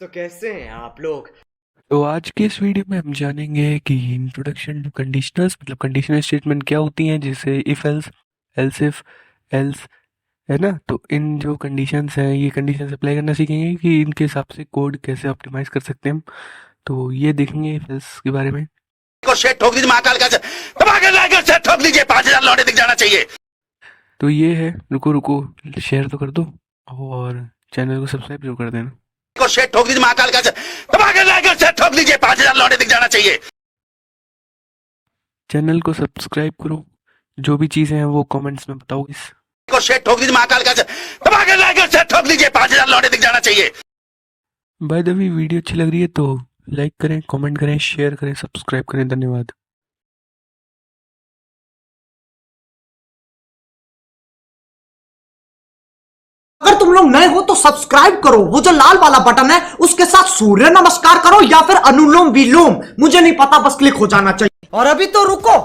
तो कैसे हैं आप लोग। तो आज के इस वीडियो में हम जानेंगे कि इंट्रोडक्शन टू कंडीशनर्स मतलब कंडीशनल स्टेटमेंट क्या होती हैं, जैसे if else, else if, else, है ना। तो इन जो कंडीशंस हैं ये कंडीशंस अप्लाई करना सीखेंगे कि इनके हिसाब से कोड कैसे ऑप्टिमाइज कर सकते हैं हम। तो ये देखेंगे इफ एल्स के बारे में। को शेट ठोक दीजिए महाकाल का दबा के लाकर शेट ठोक दीजिए 5,000 लौटे दिख जाना चाहिए। तो ये है, रुको रुको, शेयर तो कर दो और चैनल को सब्सक्राइब जरूर कर देना। को शेट ठोक दीजिए महाकाल का दबा के लाकर शेट ठोक दीजिए 5,000 लौटे दिख जाना चाहिए। चैनल को सब्सक्राइब करो, जो भी चीज़ें हैं वो कमेंट्स में बताओ इस। को शेट ठोक दीजिए महाकाल का दबा के लाकर शेट ठोक दीजिए 5,000 लौटे दिख जाना चाहिए। बाय द वे वीडियो अच्छी लग रही है तो लाइक करें, कमेंट करें, शेयर करें, सब्सक्राइब करें। धन्यवाद। अगर तुम लोग नए हो तो सब्सक्राइब करो, वो जो लाल वाला बटन है उसके साथ सूर्य नमस्कार करो या फिर अनुलोम विलोम, मुझे नहीं पता, बस क्लिक हो जाना चाहिए। और अभी तो रुको,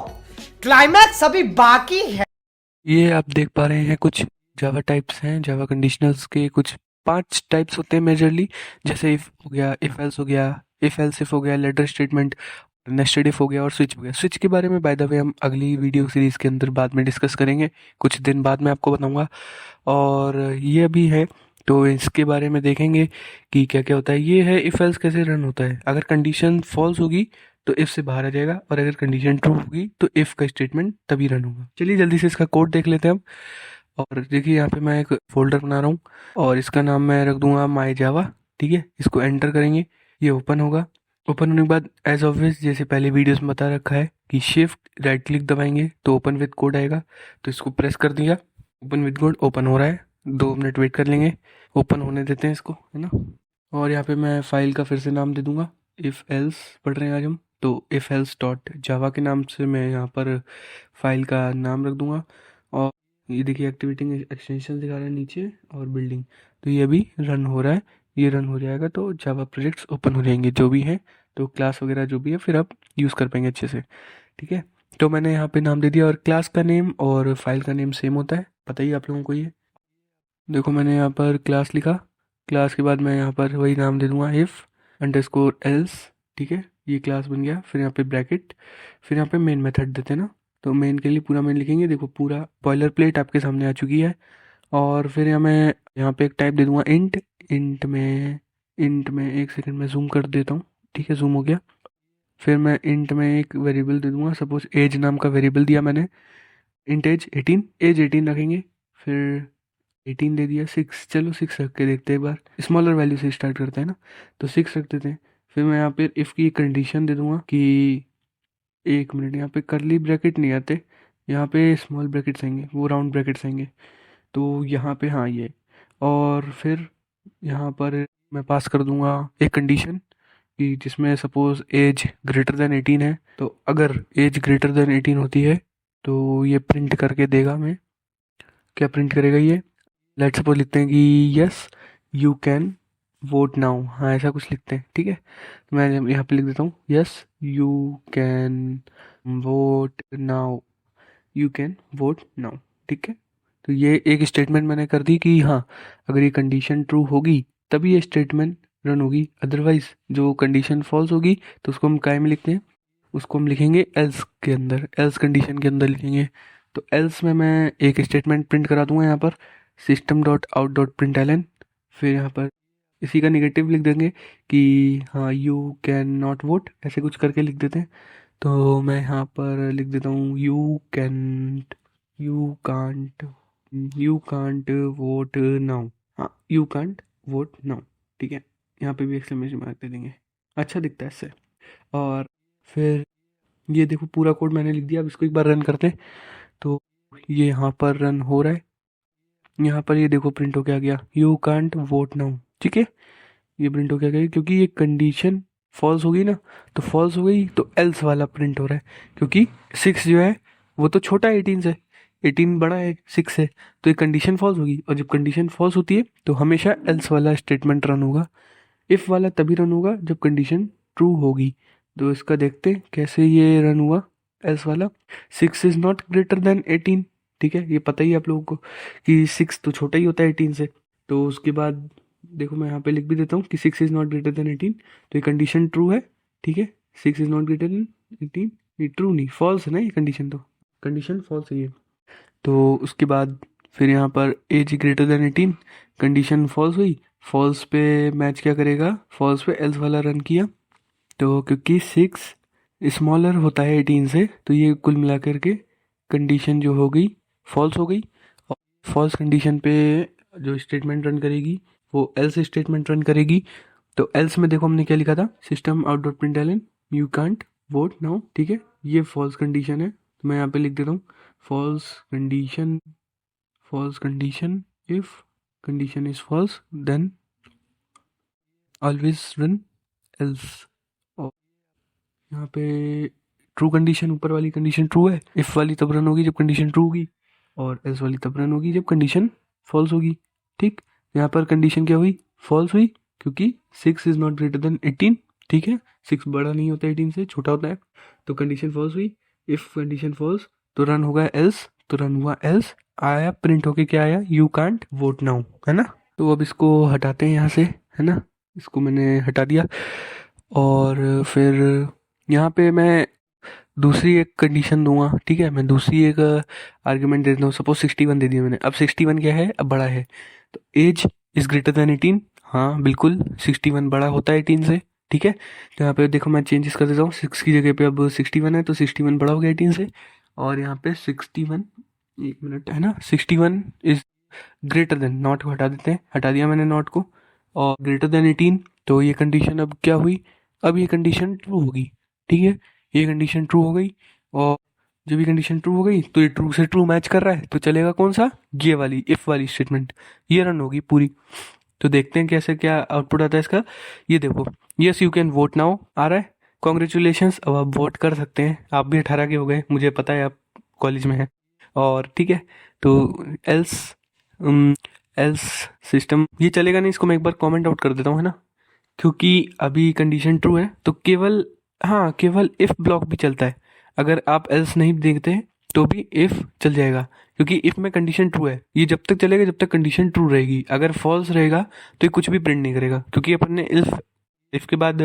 क्लाइमैक्स अभी बाकी है। ये आप देख पा रहे हैं कुछ जावा टाइप्स हैं, जावा कंडीशनल्स के कुछ 5 टाइप्स होते हैं मेजरली। जैसे इफ हो गया, इफ एल्स हो गया, इफ एल्स इफ हो गया, लेटर स्टेटमेंट, नेस्टेड इफ हो गया और स्विच हो गया। स्विच के बारे में बाय द वे हम अगली वीडियो सीरीज के अंदर बाद में डिस्कस करेंगे, कुछ दिन बाद मैं आपको बताऊंगा। और ये भी है तो इसके बारे में देखेंगे कि क्या क्या होता है। ये है इफ एल्स कैसे रन होता है। अगर कंडीशन फॉल्स होगी तो इफ से बाहर आ जाएगा और अगर कंडीशन ट्रू होगी तो इफ का स्टेटमेंट तभी रन होगा। चलिए जल्दी से इसका कोड देख लेते हैं हम। और देखिए यहाँ पे मैं एक फोल्डर बना रहा हूँ और इसका नाम मैं रख दूंगा माई जावा। ठीक है, इसको एंटर करेंगे, ये ओपन होगा। ओपन होने के बाद एज ऑलवेज जैसे पहले वीडियोस में बता रखा है कि शिफ्ट राइट क्लिक दबाएंगे तो ओपन विद कोड आएगा। तो इसको प्रेस कर दिया, ओपन विद कोड ओपन हो रहा है। 2 मिनट वेट कर लेंगे, ओपन होने देते हैं इसको, है ना। और यहाँ पे मैं फाइल का फिर से नाम दे दूंगा, इफ़ एल्स पढ़ रहे हैं आज हम, तो इफ़ एल्स डॉट जावा के नाम से मैं यहाँ पर फाइल का नाम रख दूंगा। और ये देखिए एक्टिविटी एक्सटेंशन दिखा रहा है नीचे और बिल्डिंग, तो ये अभी रन हो रहा है। ये रन हो जाएगा तो जावा प्रोजेक्ट्स ओपन हो जाएंगे जो भी हैं, तो क्लास वगैरह जो भी है फिर आप यूज़ कर पाएंगे अच्छे से। ठीक है, तो मैंने यहाँ पे नाम दे दिया और क्लास का नेम और फाइल का नेम सेम होता है, पता ही आप लोगों को। ये देखो मैंने यहाँ पर क्लास लिखा, क्लास के बाद मैं यहाँ पर वही नाम दे दूंगा इफ़ अंडरस्कोर एल्स। ठीक है, ये क्लास बन गया। फिर यहाँ पे ब्रैकेट, फिर यहाँ पे मेन मेथड देते हैं ना, तो मेन के लिए पूरा मेन लिखेंगे। देखो पूरा बॉयलर प्लेट आपके सामने आ चुकी है। और फिर मैं यहाँ पे एक टाइप दे दूंगा इंट। इंट में एक सेकंड में जूम कर देता हूँ। ठीक है, जूम हो गया। फिर मैं इंट में एक वेरिएबल दे दूंगा, सपोज एज नाम का वेरिएबल दिया मैंने। इंट एज 18, एज 18 रखेंगे। फिर 18 दे दिया। 6, चलो 6 रख के देखते हैं एक बार, स्मॉलर वैल्यू से स्टार्ट करते हैं ना, तो 6 रख देते हैं। फिर मैं यहाँ पे इफ़ की कंडीशन दे दूंगा कि 1 मिनट, यहाँ पे करली ब्रैकेट नहीं आते, यहाँ पे स्मॉल ब्रैकेट्स आएंगे, वो राउंड ब्रैकेट्स आएंगे। तो यहाँ पे हाँ ये, और फिर यहाँ पर मैं पास कर दूंगा एक कंडीशन कि जिसमें सपोज एज ग्रेटर देन 18 है, तो अगर एज ग्रेटर देन 18 होती है तो ये प्रिंट करके देगा हमें। क्या प्रिंट करेगा ये, लेट्स सपोज लिखते हैं कि yes you can vote now, हाँ ऐसा कुछ लिखते हैं। ठीक है, तो मैं यहाँ पे लिख देता हूँ yes you can vote now, you can vote now. ठीक है, तो ये एक स्टेटमेंट मैंने कर दी कि हाँ अगर ये कंडीशन ट्रू होगी तभी ये स्टेटमेंट रन होगी, अदरवाइज जो कंडीशन फॉल्स होगी तो उसको हम काय में लिखते हैं, उसको हम लिखेंगे एल्स के अंदर, एल्स कंडीशन के अंदर लिखेंगे। तो एल्स में मैं एक स्टेटमेंट प्रिंट करा दूंगा यहाँ पर, system dot out dot print L N. फिर यहाँ पर इसी का निगेटिव लिख देंगे कि हाँ यू कैन नॉट वोट, ऐसे कुछ करके लिख देते हैं। तो मैं यहाँ पर लिख देता हूँ यू कांट वोट नाउ, हाँ यू कांट वोट नाउ। ठीक है, यहाँ पे भी एक्सक्लेमेशन मार्क दे देंगे, अच्छा दिखता है इससे। और फिर ये देखो पूरा कोड मैंने लिख दिया। अब इसको एक बार रन करते हैं तो ये यहाँ पर रन हो रहा है। यहाँ पर ये देखो प्रिंट हो के आ गया यू कांट वोट नाउ। ठीक है, ये प्रिंट हो गया क्योंकि ये कंडीशन फॉल्स हो गई ना, तो फॉल्स हो गई तो एल्स वाला प्रिंट हो रहा है, क्योंकि 6 जो है वो तो छोटा है 18 से, 18 बड़ा है 6 से, तो ये कंडीशन फॉल्स होगी। और जब कंडीशन फॉल्स होती है तो हमेशा एल्स वाला स्टेटमेंट रन होगा। इफ़ वाला तभी रन होगा जब कंडीशन ट्रू होगी। तो इसका देखते हैं कैसे ये रन हुआ एल्स वाला। 6 इज़ नॉट ग्रेटर देन 18। ठीक है, ये पता ही है आप लोगों को कि 6 तो छोटा ही होता है 18 से। तो उसके बाद देखो मैं यहाँ पे लिख भी देता हूँ कि 6 इज़ नॉट ग्रेटर देन 18, तो ये कंडीशन ट्रू है, ठीक है। 6 इज़ नॉट ग्रेटर देन 18, ये ट्रू नहीं फॉल्स है ना, ये कंडीशन तो कंडीशन फॉल्स है ये। तो उसके बाद फिर यहाँ पर age greater than 18, condition false हुई, फॉल्स पे मैच क्या करेगा, फॉल्स पे एल्स वाला रन किया, तो क्योंकि 6 स्मॉलर होता है 18 से, तो ये कुल मिला करके कंडीशन जो हो गई फॉल्स हो गई। और फॉल्स कंडीशन पे जो स्टेटमेंट रन करेगी वो एल्स स्टेटमेंट रन करेगी। तो एल्स में देखो हमने क्या लिखा था, system out dot println you can't vote now, ठीक है, ये फॉल्स कंडीशन है। तो मैं यहाँ पे लिख देता हूँ false condition if condition is false then always run else. और यहाँ पे ट्रू कंडीशन, ऊपर वाली कंडीशन ट्रू है, इफ वाली तब रन होगी जब कंडीशन ट्रू होगी, और एल्स वाली तब रन होगी जब कंडीशन फॉल्स होगी, ठीक। यहाँ पर कंडीशन क्या हुई, फॉल्स हुई, क्योंकि 6 इज नॉट ग्रेटर देन 18, ठीक है, 6 बड़ा नहीं होता 18 से, छोटा होता है, तो कंडीशन फॉल्स हुई। इफ कंडीशन फॉल्स तो रन होगा एल्स, तो रन हुआ एल्स, आया प्रिंट होके क्या आया, यू कांट वोट नाउ, है ना। तो अब इसको हटाते हैं यहाँ से, है ना, इसको मैंने हटा दिया। और फिर यहाँ पे मैं दूसरी एक कंडीशन दूंगा, ठीक है, मैं दूसरी एक आर्ग्यूमेंट दे देता हूँ। सपोज 61 दे दिया मैंने, अब 61 क्या है, अब बड़ा है, तो एज इज ग्रेटर देन 18, हाँ बिल्कुल 61 बड़ा होता है 18 से, ठीक है। तो यहाँ पे देखो मैं चेंजेस कर देता हूँ, 6 की जगह पे अब 61 है, तो 61 बड़ा हो गया 18 से, और यहाँ पे 61, एक मिनट, है ना, 61 इज ग्रेटर देन, नॉट को हटा देते हैं, हटा दिया मैंने नॉट को, और ग्रेटर देन 18, तो ये कंडीशन अब क्या हुई, अब ये कंडीशन ट्रू होगी, ठीक है, ये कंडीशन ट्रू हो गई। और जब ये कंडीशन ट्रू हो गई तो ये ट्रू से ट्रू मैच कर रहा है, तो चलेगा कौन सा, ये वाली इफ वाली स्टेटमेंट, ये रन होगी पूरी। तो देखते हैं कैसे क्या आउटपुट आता है इसका। ये देखो, yes you can vote now आ रहा है, कॉन्ग्रेचुलेशंस, अब आप वोट कर सकते हैं, आप भी 18 के हो गए, मुझे पता है आप कॉलेज में हैं, और ठीक है। तो एल्स सिस्टम ये चलेगा नहीं, इसको मैं एक बार कमेंट आउट कर देता हूँ, है ना, क्योंकि अभी कंडीशन ट्रू है, तो केवल, हाँ केवल इफ ब्लॉक भी चलता है, अगर आप एल्स नहीं देखते तो भी इफ चल जाएगा, क्योंकि इफ में कंडीशन ट्रू है, ये जब तक चलेगा जब तक कंडीशन ट्रू रहेगी, अगर फॉल्स रहेगा तो ये कुछ भी प्रिंट नहीं करेगा, क्योंकि अपन ने इफ के बाद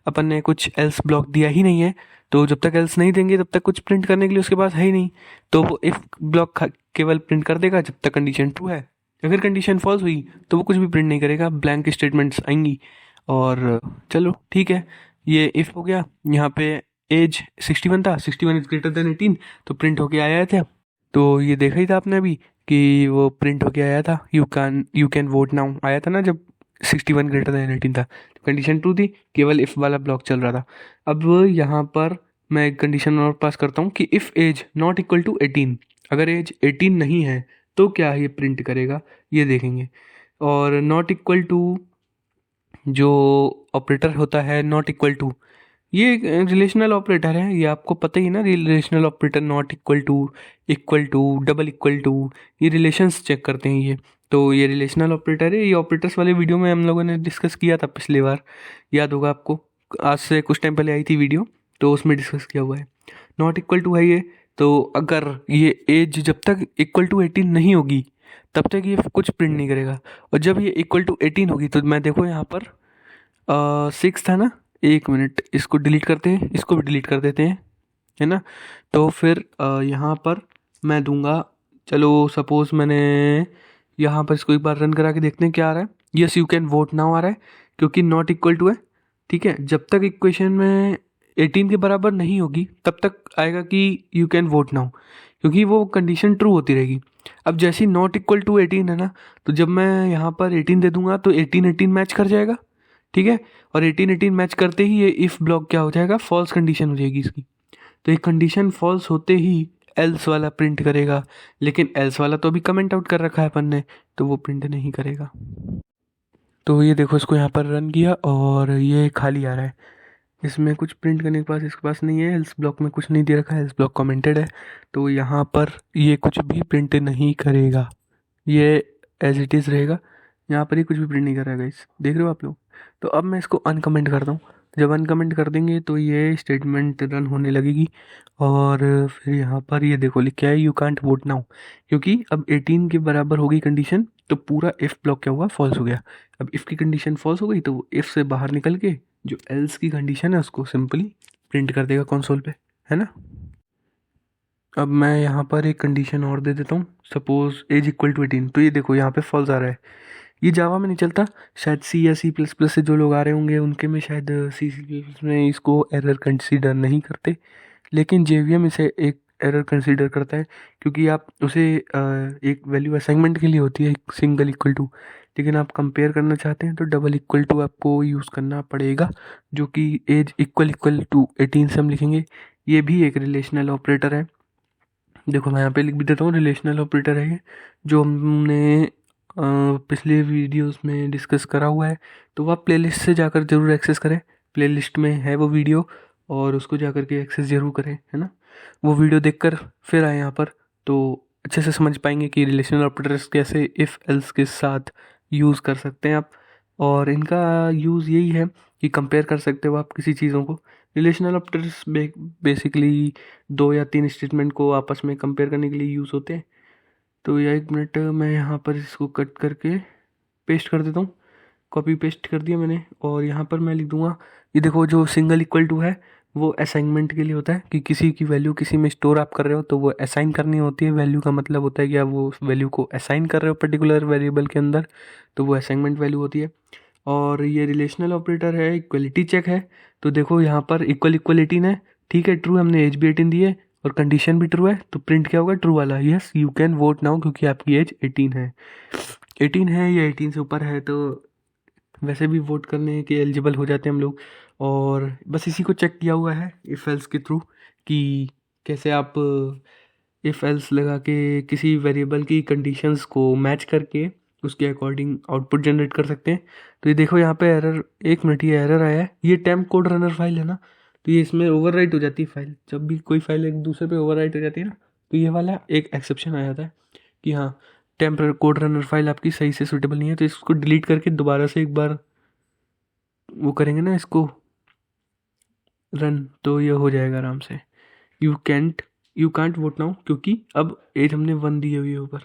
अपन ने कुछ एल्स ब्लॉक दिया ही नहीं है, तो जब तक एल्स नहीं देंगे तब तक कुछ प्रिंट करने के लिए उसके पास है ही नहीं, तो वो इफ ब्लॉक केवल प्रिंट कर देगा जब तक कंडीशन ट्रू है, अगर कंडीशन फॉल्स हुई तो वो कुछ भी प्रिंट नहीं करेगा, ब्लैंक स्टेटमेंट्स आएंगी। और चलो ठीक है, ये इफ हो गया, यहाँ पे एज 61 था, 61 इज ग्रेटर देन 18, तो प्रिंट होके आया था, तो ये देखा ही था आपने अभी कि वो प्रिंट होके आया था, यू कैन वोट नाउ आया था ना जब 61 ग्रेटर देन 18 था, तो कंडीशन ट्रू थी, केवल इफ वाला ब्लॉक चल रहा था। अब यहाँ पर मैं एक कंडीशन और पास करता हूँ कि if age not equal to 18, अगर एज 18 नहीं है तो क्या ये प्रिंट करेगा, ये देखेंगे। और नॉट इक्वल टू जो ऑपरेटर होता है, नॉट इक्वल टू, ये रिलेशनल ऑपरेटर है, ये आपको पता ही ना, relational operator not equal to, double equal to, ये रिलेशंस चेक करते हैं ये, तो ये रिलेशनल ऑपरेटर है। ये ऑपरेटर्स वाले वीडियो में हम लोगों ने डिस्कस किया था पिछली बार, याद होगा आपको, आज से कुछ टाइम पहले आई थी वीडियो, तो उसमें डिस्कस किया हुआ है। नॉट इक्वल टू है ये, तो अगर ये एज जब तक इक्वल टू 18 नहीं होगी तब तक ये कुछ प्रिंट नहीं करेगा, और जब ये इक्वल टू 18 होगी तो मैं देखो यहाँ पर 6 था ना, एक मिनट इसको डिलीट करते हैं, इसको भी डिलीट कर देते हैं, है ना। तो फिर यहाँ पर मैं दूंगा, चलो सपोज मैंने यहाँ पर इसको एक बार रन करा के देखते हैं क्या आ रहा है। Yes you can vote now आ रहा है, क्योंकि नॉट इक्वल टू है, ठीक है, जब तक इक्वेशन में 18 के बराबर नहीं होगी तब तक आएगा कि यू कैन वोट नाउ, क्योंकि वो कंडीशन ट्रू होती रहेगी। अब जैसे ही नॉट इक्वल टू 18 है ना, तो जब मैं यहाँ पर 18 दे दूंगा तो 18 मैच कर जाएगा, ठीक है, और 18 मैच करते ही ये इफ ब्लॉक क्या हो जाएगा, फॉल्स कंडीशन हो जाएगी इसकी, तो ये कंडीशन फॉल्स होते ही एल्स वाला प्रिंट करेगा, लेकिन एल्स वाला तो अभी कमेंट आउट कर रखा है अपन ने, तो वो प्रिंट नहीं करेगा। तो ये देखो, इसको यहाँ पर रन किया और ये खाली आ रहा है, इसमें कुछ प्रिंट करने के पास इसके पास नहीं है, एल्स ब्लॉक में कुछ नहीं दे रखा है, एल्स ब्लॉक कमेंटेड है, तो यहाँ पर ये कुछ भी प्रिंट नहीं करेगा, ये एज इट इज़ रहेगा, यहाँ पर ही कुछ भी प्रिंट नहीं करेगा, इस देख रहे हो आप लोग। तो अब मैं इसको अनकमेंट करता हूँ, जब अनकमेंट कर देंगे तो ये स्टेटमेंट रन होने लगेगी। और फिर यहाँ पर ये देखो लिखा है यू कांट वोट नाउ, क्योंकि अब 18 के बराबर हो गई कंडीशन, तो पूरा इफ़ ब्लॉक क्या हुआ, फॉल्स हो गया। अब इफ़ की कंडीशन फॉल्स हो गई तो वो इफ़ से बाहर निकल के जो एल्स की कंडीशन है उसको सिंपली प्रिंट कर देगा कंसोल पे, है ना। अब मैं यहाँ पर एक कंडीशन और दे देता हूँ, सपोज एज इक्वल टू 18, तो ये देखो यहाँ पे फॉल्स आ रहा है। ये जावा में नहीं चलता, शायद सी या सी प्लस प्लस से जो लोग आ रहे होंगे उनके में शायद सी प्लस में इसको एरर कंसीडर नहीं करते, लेकिन जेवीएम इसे एक एरर कंसीडर करता है, क्योंकि आप उसे एक वैल्यू असाइनमेंट के लिए होती है एक सिंगल इक्वल टू, लेकिन आप कंपेयर करना चाहते हैं तो डबल इक्वल टू आपको यूज़ करना पड़ेगा, जो कि एज इक्वल इक्वल टू 18 से हम लिखेंगे। ये भी एक रिलेशनल ऑपरेटर है, देखो मैं यहाँ पे लिख भी देता हूँ, रिलेशनल ऑपरेटर है ये, जो हमने पिछले वीडियोस में डिस्कस करा हुआ है। तो वो आप प्लेलिस्ट से जाकर ज़रूर एक्सेस करें, प्लेलिस्ट में है वो वीडियो, और उसको जाकर के एक्सेस ज़रूर करें, है ना। वो वीडियो देखकर फिर आए यहाँ पर, तो अच्छे से समझ पाएंगे कि रिलेशनल ऑपरेटर्स कैसे इफ़ एल्स के साथ यूज़ कर सकते हैं आप। और इनका यूज़ यही है कि कंपेयर कर सकते हो आप किसी चीज़ों को। रिलेशनल ऑपरेटर्स बेसिकली 2 या 3 स्टेटमेंट को आपस में कंपेयर करने के लिए यूज़ होते हैं। तो या 1 मिनट, मैं यहाँ पर इसको कट करके पेस्ट कर देता हूँ, कॉपी पेस्ट कर दिया मैंने, और यहाँ पर मैं लिख दूँगा, ये देखो जो सिंगल इक्वल टू है वो असाइनमेंट के लिए होता है, कि किसी की वैल्यू किसी में स्टोर आप कर रहे हो तो वो असाइन करनी होती है। वैल्यू का मतलब होता है कि आप वो वैल्यू को असाइन कर रहे हो पर्टिकुलर वेरिएबल के अंदर, तो वो असाइनमेंट वैल्यू होती है। और ये रिलेशनल ऑपरेटर है, इक्वलिटी चेक है, तो देखो यहाँ पर इक्वल इक्वल 18 है, ठीक है, ट्रू, हमने एज भी 18 दी है और कंडीशन भी ट्रू है, तो प्रिंट क्या होगा, ट्रू वाला, yes you can vote now, क्योंकि आपकी एज 18 है। 18 है या 18 से ऊपर है तो वैसे भी वोट करने के एलिजिबल हो जाते हैं हम लोग। और बस इसी को चेक किया हुआ है इफ़ एल्स के थ्रू, कि कैसे आप इफ़ एल्स लगा के किसी वेरिएबल की कंडीशंस को मैच करके उसके अकॉर्डिंग आउटपुट जनरेट कर सकते हैं। तो ये देखो यहाँ पे एरर, 1 मिनट, ये एरर आया है, ये टेम्प कोड रनर फाइल है ना, तो ये इसमें ओवरराइट हो जाती है फाइल, जब भी कोई फाइल एक दूसरे पे ओवरराइट हो जाती है ना, तो ये वाला एक एक्सेप्शन आ जाता है कि हाँ टेम्प कोड रनर फाइल आपकी सही से सूटेबल नहीं है, तो इसको डिलीट करके दोबारा से एक बार वो करेंगे ना इसको रन, तो ये हो जाएगा आराम से। यू कांट वोट नाउ, क्योंकि अब एज हमने 1 दी हुई है ऊपर,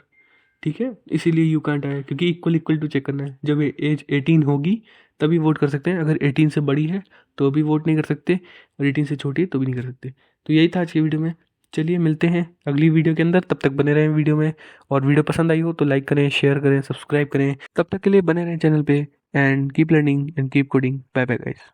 ठीक है, इसीलिए यू कांट आया, क्योंकि इक्वल इक्वल टू चेक करना है। जब एज 18 होगी तभी वोट कर सकते हैं, अगर 18 से बड़ी है तो अभी वोट नहीं कर सकते, और 18 से छोटी है तो भी नहीं कर सकते। तो यही था आज की वीडियो में, चलिए मिलते हैं अगली वीडियो के अंदर, तब तक बने रहें वीडियो में, और वीडियो पसंद आई हो तो लाइक करें, शेयर करें, सब्सक्राइब करें, तब तक के लिए बने रहें चैनल पे, and keep learning and keep coding. Bye bye guys.